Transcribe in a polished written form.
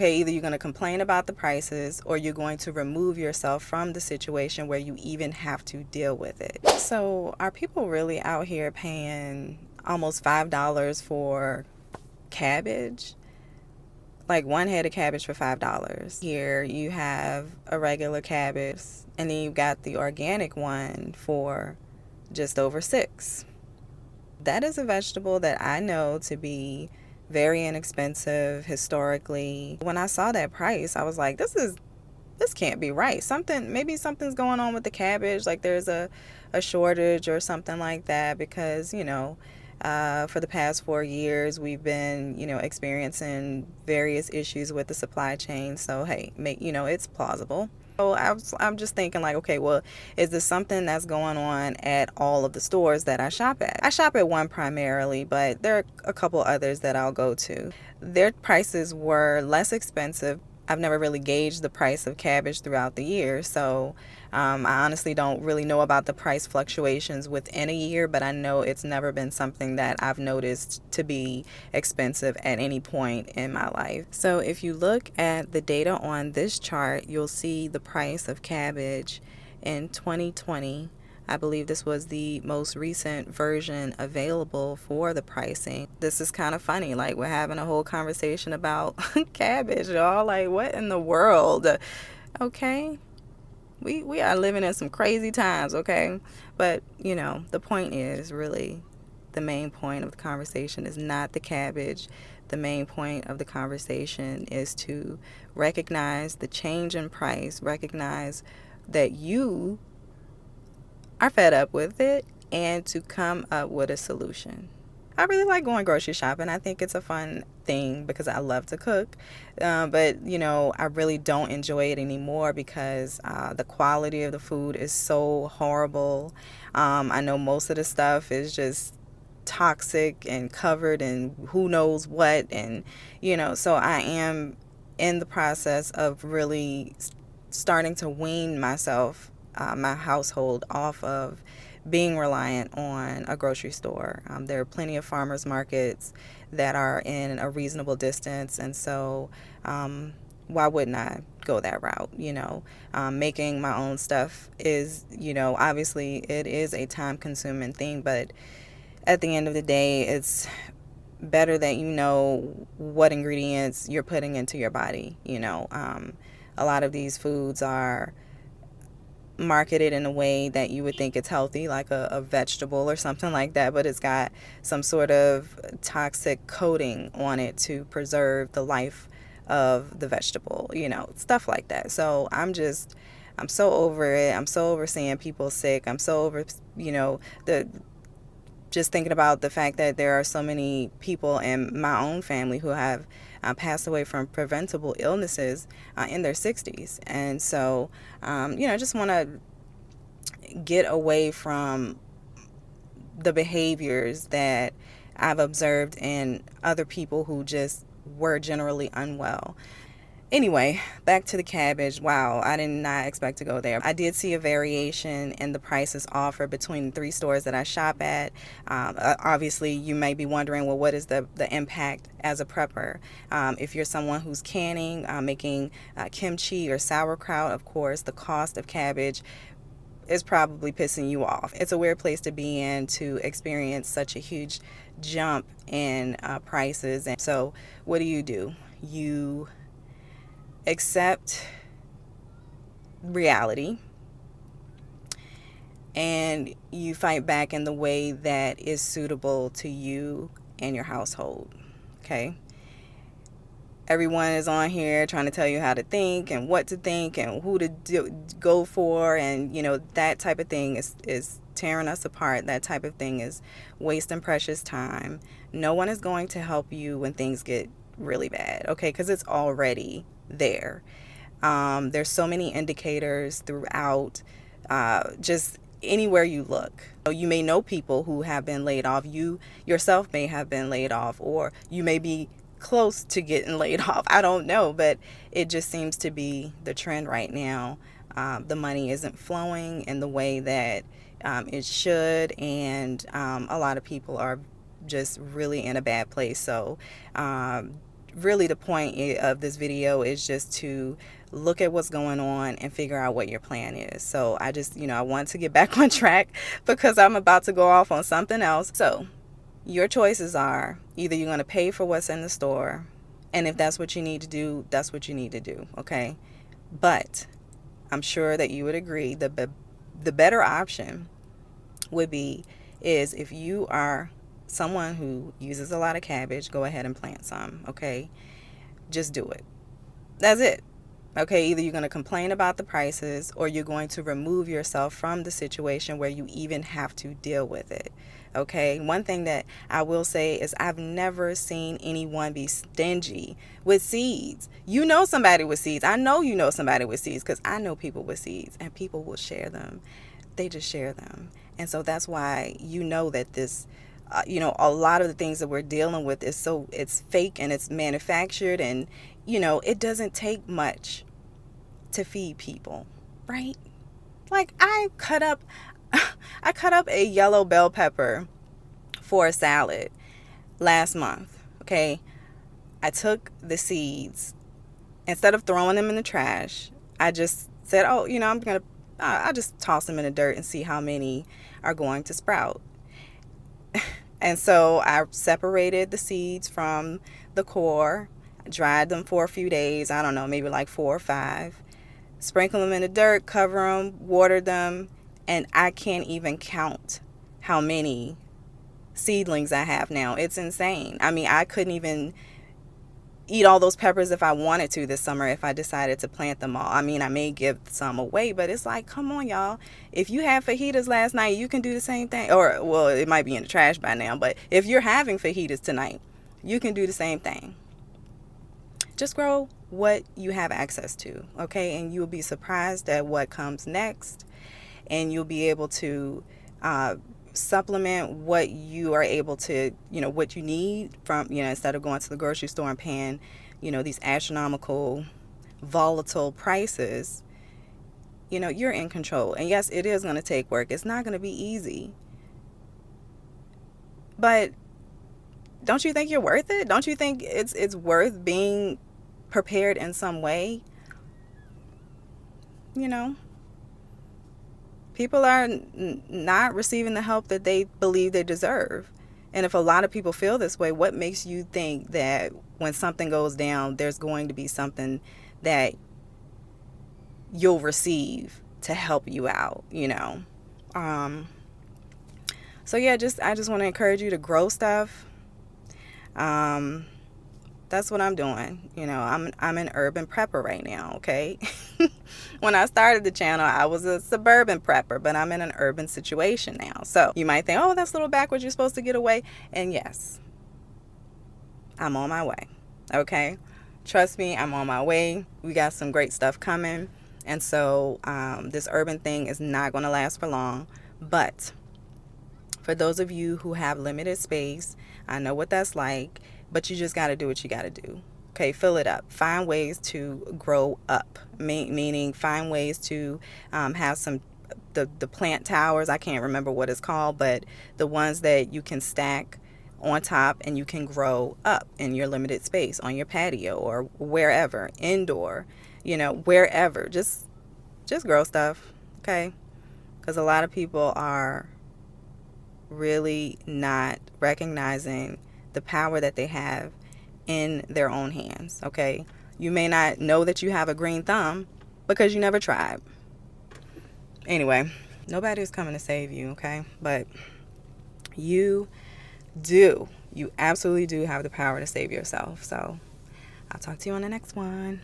Okay, either you're going to complain about the prices or you're going to remove yourself from the situation where you even have to deal with it. So, are people really out here paying almost $5 for cabbage? Like one head of cabbage for $5. Here you have a regular cabbage, and then you've got the organic one for just over 6. That is a vegetable that I know to be very inexpensive historically. When I saw that price, I was like, this can't be right. Maybe something's going on with the cabbage, like there's a shortage or something like that, because, for the past 4 years, we've been, experiencing various issues with the supply chain. So, hey, it's plausible. So I'm just thinking like, okay, well, is this something that's going on at all of the stores that I shop at? I shop at one primarily, but there are a couple others that I'll go to. Their prices were less expensive. I've never really gauged the price of cabbage throughout the year, so I honestly don't really know about the price fluctuations within a year, but I know it's never been something that I've noticed to be expensive at any point in my life. So if you look at the data on this chart, you'll see the price of cabbage in 2020. I believe this was the most recent version available for the pricing. This is kind of funny. Like, we're having a whole conversation about cabbage, y'all. Like, what in the world? Okay. We are living in some crazy times, okay? But, the point is really, the main point of the conversation is not the cabbage. The main point of the conversation is to recognize the change in price, recognize that you are fed up with it, and to come up with a solution. I really like going grocery shopping. I think it's a fun thing because I love to cook. But, I really don't enjoy it anymore because the quality of the food is so horrible. I know most of the stuff is just toxic and covered in who knows what. And, so I am in the process of really starting to wean myself, my household, off of being reliant on a grocery store. There are plenty of farmers markets that are in a reasonable distance, and so why wouldn't I go that route? Making my own stuff is, obviously it is a time-consuming thing, but at the end of the day, it's better that you know what ingredients you're putting into your body. A lot of these foods are marketed in a way that you would think it's healthy, like a vegetable or something like that, but it's got some sort of toxic coating on it to preserve the life of the vegetable, stuff like that. So I'm so over it. I'm so over seeing people sick. I'm so over, the just thinking about the fact that there are so many people in my own family who have passed away from preventable illnesses in their 60s. And so, I just want to get away from the behaviors that I've observed in other people who just were generally unwell. Anyway, back to the cabbage. Wow, I did not expect to go there. I did see a variation in the prices offered between the 3 stores that I shop at. Obviously, you may be wondering, well, what is the impact as a prepper? If you're someone who's canning, making kimchi or sauerkraut, of course, the cost of cabbage is probably pissing you off. It's a weird place to be in, to experience such a huge jump in prices. And so what do? You accept reality and you fight back in the way that is suitable to you and your household. Okay? Everyone is on here trying to tell you how to think and what to think and who to go for, and that type of thing is tearing us apart. That type of thing is wasting precious time. No one is going to help you when things get really bad, okay? Because it's already there. There's so many indicators throughout, just anywhere you look. You may know people who have been laid off. You yourself may have been laid off, or you may be close to getting laid off. I don't know, but it just seems to be the trend right now. The money isn't flowing in the way that it should, and a lot of people are just really in a bad place. So really the point of this video is just to look at what's going on and figure out what your plan is. So I just, I want to get back on track because I'm about to go off on something else. So your choices are either you're going to pay for what's in the store, and if that's what you need to do, that's what you need to do, okay? But I'm sure that you would agree the better option would be is if you are someone who uses a lot of cabbage, go ahead and plant some, okay? Just do it. That's it. Okay, either you're going to complain about the prices or you're going to remove yourself from the situation where you even have to deal with it. Okay, one thing that I will say is I've never seen anyone be stingy with seeds. You know somebody with seeds. I know you know somebody with seeds because I know people with seeds and people will share them. They just share them. And so that's why you know that this a lot of the things that we're dealing with it's fake and it's manufactured, and it doesn't take much to feed people, right? Like I cut up a yellow bell pepper for a salad last month, okay? I took the seeds, instead of throwing them in the trash, I just said, I'll just toss them in the dirt and see how many are going to sprout. And so I separated the seeds from the core, dried them for a few days, I don't know, maybe like 4 or 5, sprinkled them in the dirt, cover them, watered them, and I can't even count how many seedlings I have now. It's insane. I mean, I couldn't even eat all those peppers if I wanted to this summer if I decided to plant them all. I mean, I may give some away, but it's like, come on, y'all. If you had fajitas last night, you can do the same thing. Or, well, it might be in the trash by now, but if you're having fajitas tonight, you can do the same thing. Just grow what you have access to, okay? And you'll be surprised at what comes next, and you'll be able to supplement what you are able to, what you need from, instead of going to the grocery store and paying, these astronomical, volatile prices. You're in control. And yes, it is going to take work. It's not going to be easy. But don't you think you're worth it? Don't you think it's worth being prepared in some way? People are not receiving the help that they believe they deserve. And if a lot of people feel this way, what makes you think that when something goes down, there's going to be something that you'll receive to help you out, So yeah, I just want to encourage you to grow stuff. That's what I'm doing. I'm an urban prepper right now, okay? When I started the channel, I was a suburban prepper, but I'm in an urban situation now. So you might think, oh, that's a little backwards. You're supposed to get away. And yes, I'm on my way, okay? Trust me, I'm on my way. We got some great stuff coming. And so this urban thing is not going to last for long. But for those of you who have limited space, I know what that's like. But you just got to do what you got to do. Okay, fill it up. Find ways to grow up, meaning find ways to have some, the plant towers. I can't remember what it's called, but the ones that you can stack on top and you can grow up in your limited space on your patio or wherever, indoor, wherever. Just grow stuff, okay? Because a lot of people are really not recognizing the power that they have in their own hands, okay? You may not know that you have a green thumb because you never tried. Anyway, nobody is coming to save you, okay? But you absolutely do have the power to save yourself. So I'll talk to you on the next one.